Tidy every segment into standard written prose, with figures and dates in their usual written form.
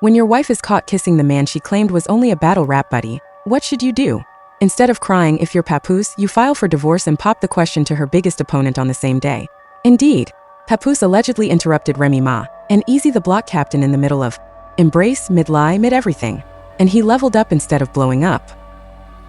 When your wife is caught kissing the man she claimed was only a battle rap buddy, what should you do? Instead of crying, if you're Papoose, you file for divorce and pop the question to her biggest opponent on the same day. Indeed, Papoose allegedly interrupted Remy Ma and Eazy, the block captain, in the middle of embrace, mid-lie, mid-everything, and he leveled up instead of blowing up.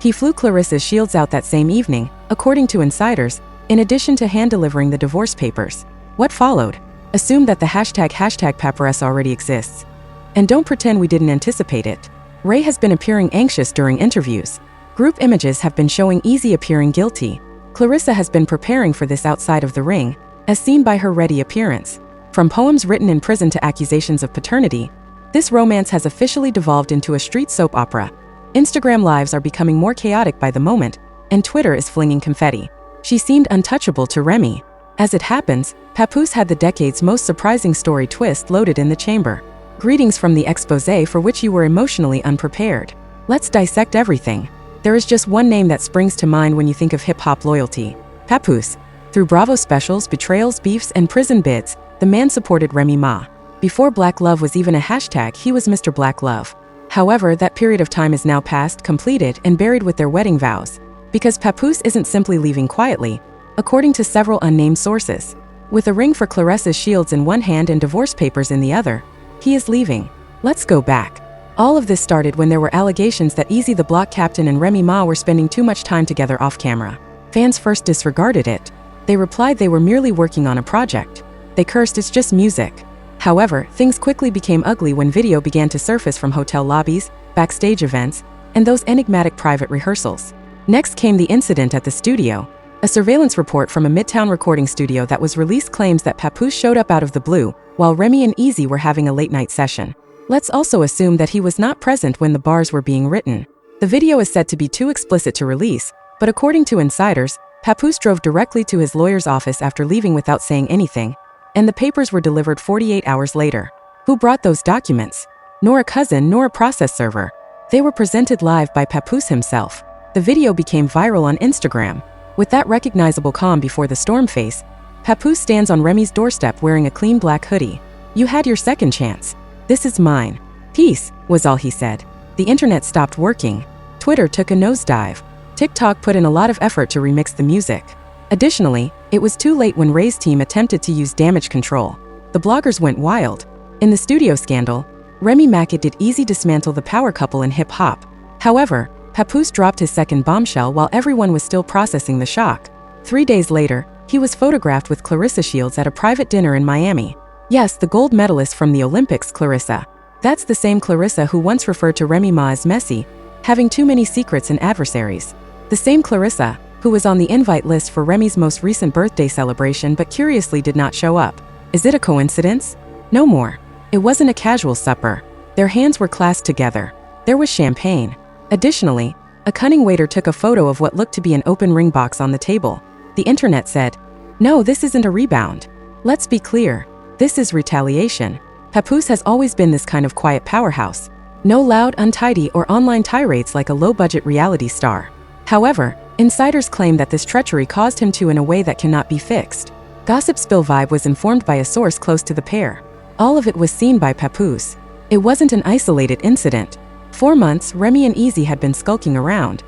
He flew Claressa Shields out that same evening, according to insiders, in addition to hand-delivering the divorce papers. What followed? Assume that the hashtag Papoose already exists. And don't pretend we didn't anticipate it. Ray has been appearing anxious during interviews. Group images have been showing Eazy appearing guilty. Claressa has been preparing for this outside of the ring, as seen by her ready appearance. From poems written in prison to accusations of paternity, this romance has officially devolved into a street soap opera. Instagram lives are becoming more chaotic by the moment, and Twitter is flinging confetti. She seemed untouchable to Remy. As it happens, Papoose had the decade's most surprising story twist loaded in the chamber. Greetings from the exposé for which you were emotionally unprepared. Let's dissect everything. There is just one name that springs to mind when you think of hip-hop loyalty: Papoose. Through Bravo specials, betrayals, beefs, and prison bids, the man supported Remy Ma. Before Black Love was even a hashtag, he was Mr. Black Love. However, that period of time is now past, completed, and buried with their wedding vows. Because Papoose isn't simply leaving quietly, according to several unnamed sources. With a ring for Claressa Shields in one hand and divorce papers in the other, he is leaving. Let's go back. All of this started when there were allegations that Eazy, the block captain, and Remy Ma were spending too much time together off camera. Fans first disregarded it. They replied they were merely working on a project. They cursed, "It's just music." However, things quickly became ugly when video began to surface from hotel lobbies, backstage events, and those enigmatic private rehearsals. Next came the incident at the studio. A surveillance report from a Midtown recording studio that was released claims that Papoose showed up out of the blue while Remy and Eazy were having a late-night session. Let's also assume that he was not present when the bars were being written. The video is said to be too explicit to release, but according to insiders, Papoose drove directly to his lawyer's office after leaving without saying anything, and the papers were delivered 48 hours later. Who brought those documents? Nor a cousin, nor a process server. They were presented live by Papoose himself. The video became viral on Instagram. With that recognizable calm before the storm face, Papoose stands on Remy's doorstep wearing a clean black hoodie. "You had your second chance. This is mine. Peace," was all he said. The internet stopped working. Twitter took a nosedive. TikTok put in a lot of effort to remix the music. Additionally, it was too late when Ray's team attempted to use damage control. The bloggers went wild. In the studio scandal, Remy Ma did Eazy dismantle the power couple in hip-hop. However, Papoose dropped his second bombshell while everyone was still processing the shock. 3 days later, he was photographed with Claressa Shields at a private dinner in Miami. Yes, the gold medalist from the Olympics, Claressa. That's the same Claressa who once referred to Remy Ma as messy, having too many secrets and adversaries. The same Claressa, who was on the invite list for Remy's most recent birthday celebration but curiously did not show up. Is it a coincidence? No more. It wasn't a casual supper. Their hands were clasped together. There was champagne. Additionally, a cunning waiter took a photo of what looked to be an open ring box on the table. The internet said, "No, this isn't a rebound. Let's be clear. This is retaliation." Papoose has always been this kind of quiet powerhouse. No loud, untidy, or online tirades like a low-budget reality star. However, insiders claim that this treachery caused him to in a way that cannot be fixed. Gossip Spill Vibe was informed by a source close to the pair. All of it was seen by Papoose. It wasn't an isolated incident. 4 months, Remy and Eazy had been skulking around.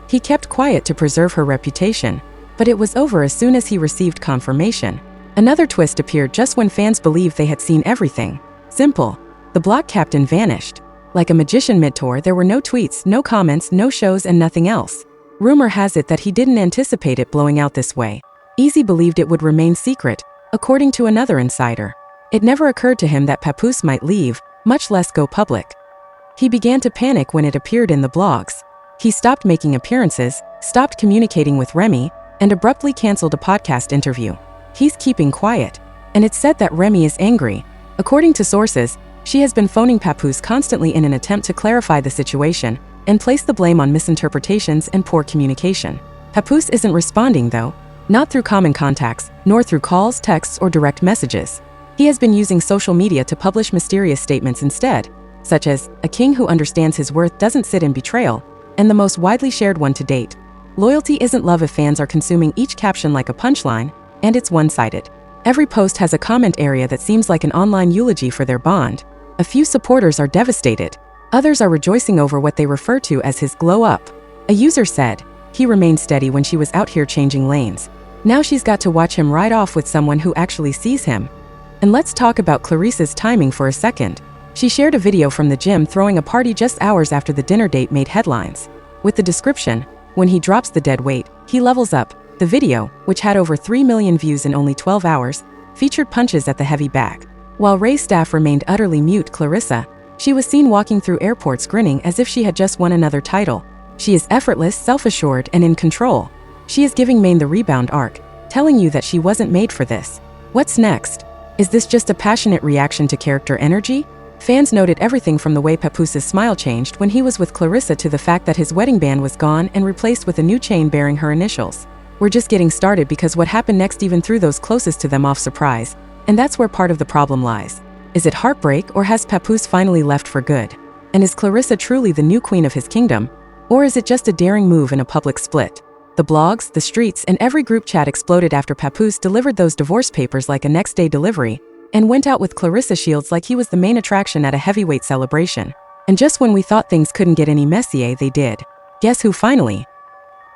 He kept quiet to preserve her reputation, but it was over as soon as he received confirmation. Another twist appeared just when fans believed they had seen everything. Simple. The block captain vanished. Like a magician mid-tour, there were no tweets, no comments, no shows, and nothing else. Rumor has it that he didn't anticipate it blowing out this way. Eazy believed it would remain secret, according to another insider. It never occurred to him that Papoose might leave, much less go public. He began to panic when it appeared in the blogs. He stopped making appearances, stopped communicating with Remy, and abruptly canceled a podcast interview. He's keeping quiet. And it's said that Remy is angry. According to sources, she has been phoning Papoose constantly in an attempt to clarify the situation and place the blame on misinterpretations and poor communication. Papoose isn't responding though, not through common contacts, nor through calls, texts, or direct messages. He has been using social media to publish mysterious statements instead, such as, "A king who understands his worth doesn't sit in betrayal," and the most widely shared one to date, "Loyalty isn't love," if fans are consuming each caption like a punchline, and it's one-sided. Every post has a comment area that seems like an online eulogy for their bond. A few supporters are devastated. Others are rejoicing over what they refer to as his glow up. A user said, "He remained steady when she was out here changing lanes. Now she's got to watch him ride off with someone who actually sees him." And let's talk about Claressa's timing for a second. She shared a video from the gym throwing a party just hours after the dinner date made headlines. With the description, "When he drops the dead weight, he levels up." The video, which had over 3 million views in only 12 hours, featured punches at the heavy bag. While Ray's staff remained utterly mute, Claressa, she was seen walking through airports grinning as if she had just won another title. She is effortless, self-assured, and in control. She is giving Maine the rebound arc, telling you that she wasn't made for this. What's next? Is this just a passionate reaction to character energy? Fans noted everything from the way Papoose's smile changed when he was with Claressa to the fact that his wedding band was gone and replaced with a new chain bearing her initials. We're just getting started because what happened next even threw those closest to them off surprise, and that's where part of the problem lies. Is it heartbreak, or has Papoose finally left for good? And is Claressa truly the new queen of his kingdom? Or is it just a daring move in a public split? The blogs, the streets, and every group chat exploded after Papoose delivered those divorce papers like a next-day delivery, and went out with Claressa Shields like he was the main attraction at a heavyweight celebration. And just when we thought things couldn't get any messier, they did. Guess who finally?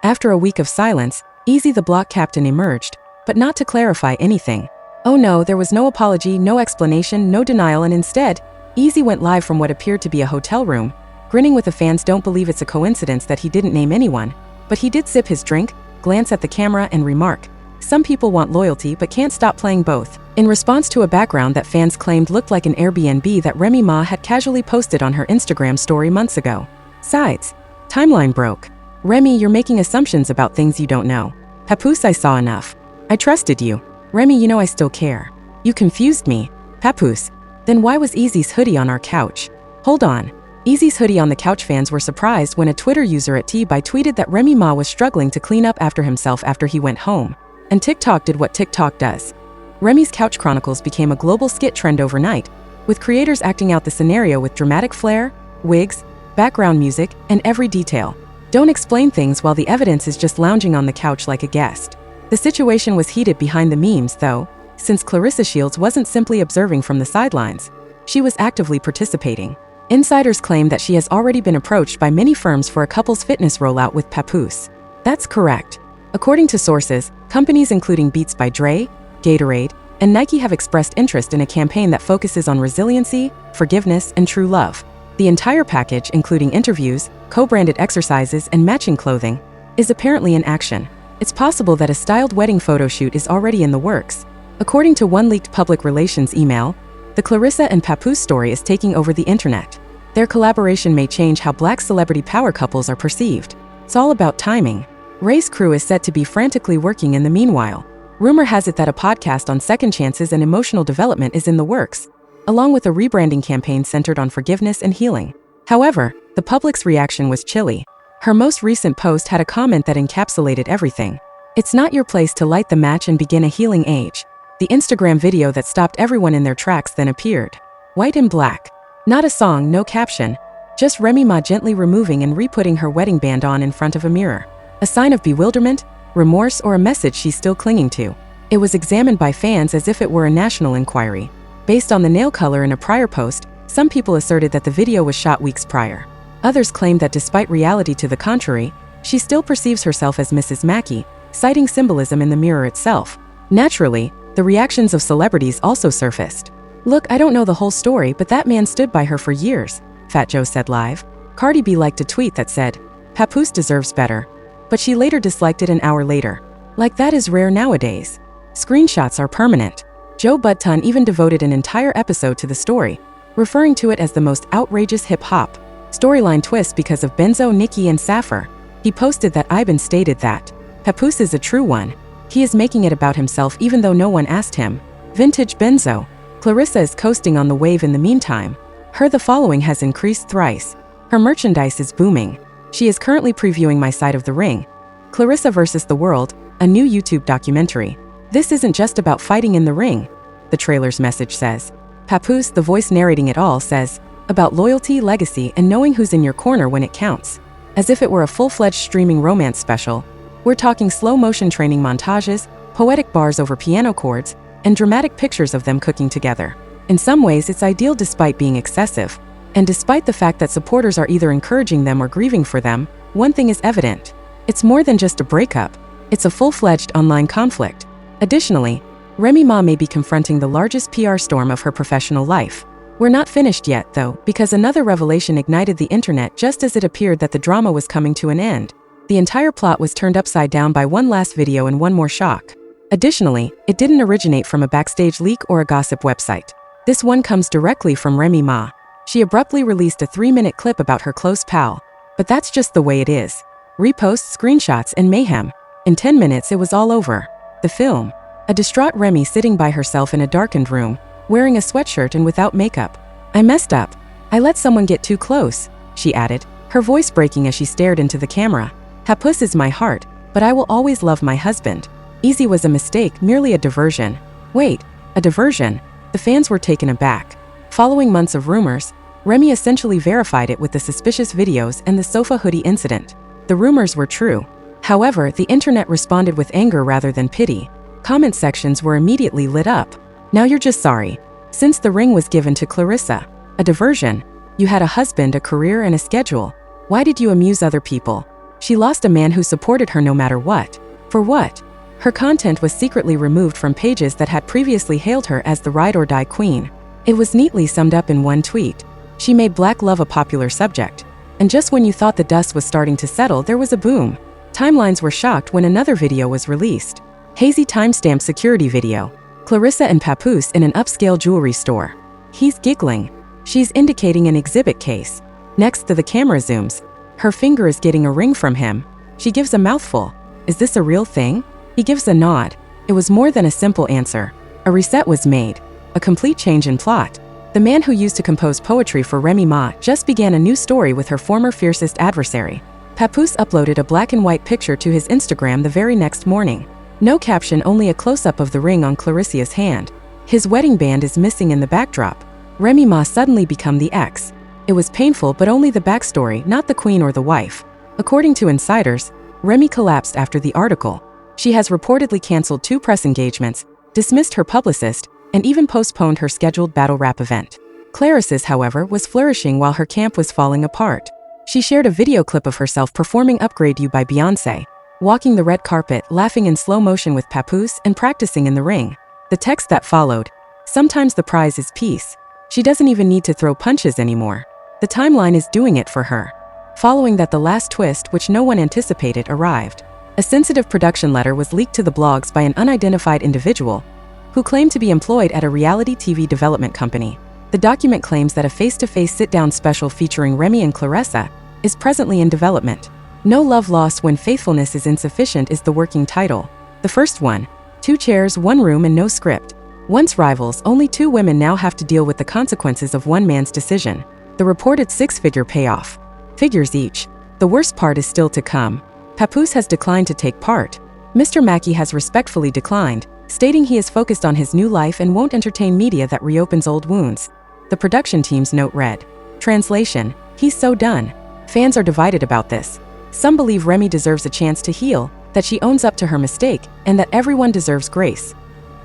After a week of silence, Eazy the block captain emerged, but not to clarify anything. Oh no, there was no apology, no explanation, no denial, and instead, Eazy went live from what appeared to be a hotel room, grinning with the fans. Don't believe it's a coincidence that he didn't name anyone, but he did sip his drink, glance at the camera, and remark, "Some people want loyalty but can't stop playing both," in response to a background that fans claimed looked like an Airbnb that Remy Ma had casually posted on her Instagram story months ago. Sides. Timeline broke. Remy, you're making assumptions about things you don't know. Papoose, I saw enough. I trusted you. Remy, you know I still care. You confused me. Papoose. Then why was Eazy's hoodie on our couch? Hold on. Eazy's hoodie on the couch. Fans were surprised when a Twitter user at T-By tweeted that Remy Ma was struggling to clean up after himself after he went home. And TikTok did what TikTok does. Remy's Couch Chronicles became a global skit trend overnight, with creators acting out the scenario with dramatic flair, wigs, background music, and every detail. Don't explain things while the evidence is just lounging on the couch like a guest. The situation was heated behind the memes, though, since Claressa Shields wasn't simply observing from the sidelines. She was actively participating. Insiders claim that she has already been approached by many firms for a couple's fitness rollout with Papoose. That's correct. According to sources, companies including Beats by Dre, Gatorade, and Nike have expressed interest in a campaign that focuses on resiliency, forgiveness, and true love. The entire package, including interviews, co-branded exercises, and matching clothing, is apparently in action. It's possible that a styled wedding photo shoot is already in the works. According to one leaked public relations email, the Claressa and Papoose story is taking over the internet. Their collaboration may change how Black celebrity power couples are perceived. It's all about timing. Ray's crew is said to be frantically working in the meanwhile. Rumor has it that a podcast on second chances and emotional development is in the works, along with a rebranding campaign centered on forgiveness and healing. However, the public's reaction was chilly. Her most recent post had a comment that encapsulated everything. "It's not your place to light the match and begin a healing age." The Instagram video that stopped everyone in their tracks then appeared. White and black. Not a song, no caption. Just Remy Ma gently removing and re-putting her wedding band on in front of a mirror. A sign of bewilderment, remorse, or a message she's still clinging to. It was examined by fans as if it were a national inquiry. Based on the nail color in a prior post, some people asserted that the video was shot weeks prior. Others claimed that despite reality to the contrary, she still perceives herself as Mrs. Mackey, citing symbolism in the mirror itself. Naturally, the reactions of celebrities also surfaced. "Look, I don't know the whole story, but that man stood by her for years," Fat Joe said live. Cardi B liked a tweet that said, "Papoose deserves better," but she later disliked it an hour later. Like that is rare nowadays. Screenshots are permanent. Joe Budden even devoted an entire episode to the story, referring to it as the most outrageous hip-hop storyline twist because of Benzo, Nicki, and Saffir. He posted that Iben stated that Papoose is a true one. He is making it about himself even though no one asked him. Vintage Benzo. Claressa is coasting on the wave in the meantime. The following has increased thrice. Her merchandise is booming. She is currently previewing My Side of the Ring, Claressa vs. the World, a new YouTube documentary. This isn't just about fighting in the ring, the trailer's message says. Papoose, the voice narrating it all, says, about loyalty, legacy, and knowing who's in your corner when it counts. As if it were a full-fledged streaming romance special, we're talking slow-motion training montages, poetic bars over piano chords, and dramatic pictures of them cooking together. In some ways, it's ideal despite being excessive. And despite the fact that supporters are either encouraging them or grieving for them, one thing is evident. It's more than just a breakup. It's a full-fledged online conflict. Additionally, Remy Ma may be confronting the largest PR storm of her professional life. We're not finished yet, though, because another revelation ignited the internet just as it appeared that the drama was coming to an end. The entire plot was turned upside down by one last video and one more shock. Additionally, it didn't originate from a backstage leak or a gossip website. This one comes directly from Remy Ma. She abruptly released a 3-minute clip about her close pal. But that's just the way it is. Reposts, screenshots, and mayhem. In 10 minutes, it was all over. The film. A distraught Remy sitting by herself in a darkened room, wearing a sweatshirt and without makeup. "I messed up. I let someone get too close," she added, her voice breaking as she stared into the camera. "Papoose is my heart, but I will always love my husband. Eazy was a mistake, merely a diversion." Wait, a diversion? The fans were taken aback. Following months of rumors, Remy essentially verified it with the suspicious videos and the sofa hoodie incident. The rumors were true. However, the internet responded with anger rather than pity. Comment sections were immediately lit up. "Now you're just sorry. Since the ring was given to Claressa. A diversion. You had a husband, a career, and a schedule. Why did you amuse other people? She lost a man who supported her no matter what. For what?" Her content was secretly removed from pages that had previously hailed her as the ride-or-die queen. It was neatly summed up in one tweet. She made black love a popular subject. And just when you thought the dust was starting to settle, there was a boom. Timelines were shocked when another video was released. Hazy timestamp security video. Claressa and Papoose in an upscale jewelry store. He's giggling. She's indicating an exhibit case. Next to the camera zooms. Her finger is getting a ring from him. She gives a mouthful. "Is this a real thing?" He gives a nod. It was more than a simple answer. A reset was made. A complete change in plot. The man who used to compose poetry for Remy Ma just began a new story with her former fiercest adversary. Papoose uploaded a black and white picture to his Instagram the very next morning. No caption, only a close-up of the ring on Claressa's hand. His wedding band is missing in the backdrop. Remy Ma suddenly become the ex. It was painful, but only the backstory, not the queen or the wife. According to insiders, Remy collapsed after the article. She has reportedly canceled 2 press engagements, dismissed her publicist, and even postponed her scheduled battle rap event. Claressa's, however, was flourishing while her camp was falling apart. She shared a video clip of herself performing Upgrade You by Beyoncé, walking the red carpet, laughing in slow motion with Papoose, and practicing in the ring. The text that followed, "Sometimes the prize is peace. She doesn't even need to throw punches anymore. The timeline is doing it for her." Following that, the last twist, which no one anticipated, arrived. A sensitive production letter was leaked to the blogs by an unidentified individual who claimed to be employed at a reality TV development company. The document claims that a face-to-face sit-down special featuring Remy and Claressa is presently in development. "No Love Lost When Faithfulness is Insufficient" is the working title. The first one, 2 chairs, 1 room, and no script. Once rivals, only 2 women now have to deal with the consequences of one man's decision. The reported 6-figure payoff. Figures each. The worst part is still to come. Papoose has declined to take part. Mr. Mackey has respectfully declined, stating he is focused on his new life and won't entertain media that reopens old wounds. The production team's note read. Translation: "He's so done." Fans are divided about this. Some believe Remy deserves a chance to heal, that she owns up to her mistake, and that everyone deserves grace.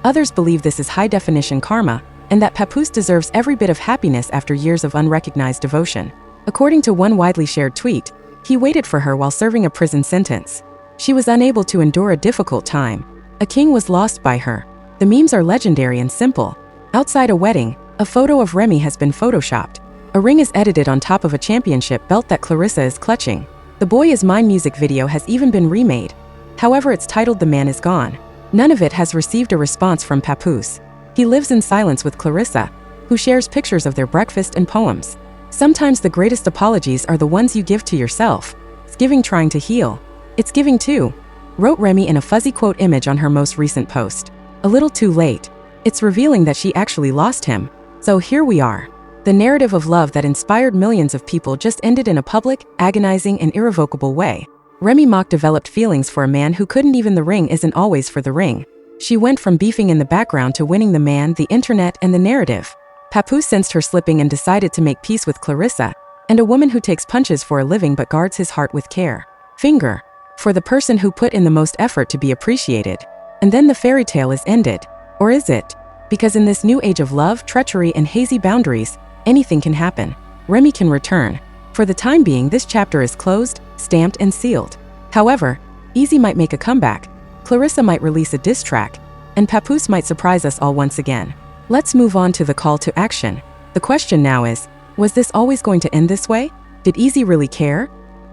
Others believe this is high-definition karma, and that Papoose deserves every bit of happiness after years of unrecognized devotion. According to one widely shared tweet, he waited for her while serving a prison sentence. She was unable to endure a difficult time. A king was lost by her. The memes are legendary and simple. Outside a wedding, a photo of Remy has been photoshopped. A ring is edited on top of a championship belt that Claressa is clutching. The Boy Is Mine music video has even been remade. However, it's titled The Man Is Gone. None of it has received a response from Papoose. He lives in silence with Claressa, who shares pictures of their breakfast and poems. Sometimes the greatest apologies are the ones you give to yourself. It's giving trying to heal. It's giving too, wrote Remy in a fuzzy quote image on her most recent post. A little too late. It's revealing that she actually lost him. So here we are. The narrative of love that inspired millions of people just ended in a public, agonizing, and irrevocable way. Remy Ma developed feelings for a man who couldn't. Even the ring isn't always for the ring. She went from beefing in the background to winning the man, the internet, and the narrative. Papoose sensed her slipping and decided to make peace with Claressa, and a woman who takes punches for a living but guards his heart with care. Finger. For the person who put in the most effort to be appreciated. And then the fairy tale is ended. Or is it? Because in this new age of love, treachery, and hazy boundaries, anything can happen. Remy can return. For the time being, this chapter is closed, stamped, and sealed. However, Eazy might make a comeback, Claressa might release a diss track, and Papoose might surprise us all once again. Let's move on to the call to action. The question now is, was this always going to end this way? Did Eazy really care?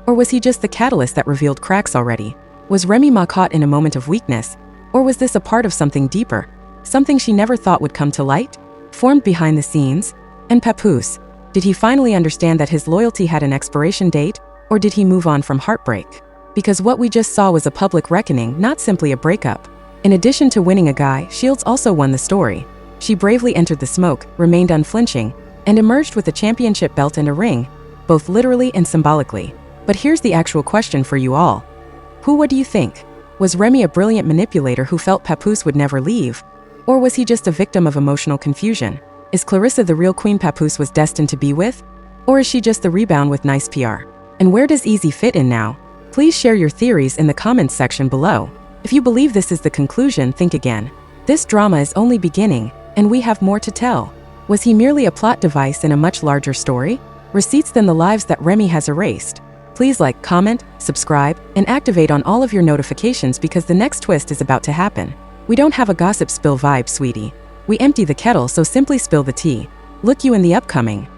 Or was he just the catalyst that revealed cracks already? Was Remy Ma caught in a moment of weakness? Or was this a part of something deeper? Something she never thought would come to light? Formed behind the scenes? And Papoose, did he finally understand that his loyalty had an expiration date? Or did he move on from heartbreak? Because what we just saw was a public reckoning, not simply a breakup. In addition to winning a guy, Shields also won the story. She bravely entered the smoke, remained unflinching, and emerged with a championship belt and a ring, both literally and symbolically. But here's the actual question for you all. What do you think? Was Remy a brilliant manipulator who felt Papoose would never leave? Or was he just a victim of emotional confusion? Is Claressa the real queen Papoose was destined to be with? Or is she just the rebound with nice PR? And where does Eazy fit in now? Please share your theories in the comments section below. If you believe this is the conclusion, think again. This drama is only beginning, and we have more to tell. Was he merely a plot device in a much larger story? Receipts than the lives that Remy has erased. Please like, comment, subscribe, and activate on all of your notifications because the next twist is about to happen. We don't have a gossip spill vibe, sweetie. We empty the kettle, so simply spill the tea. Look you in the upcoming.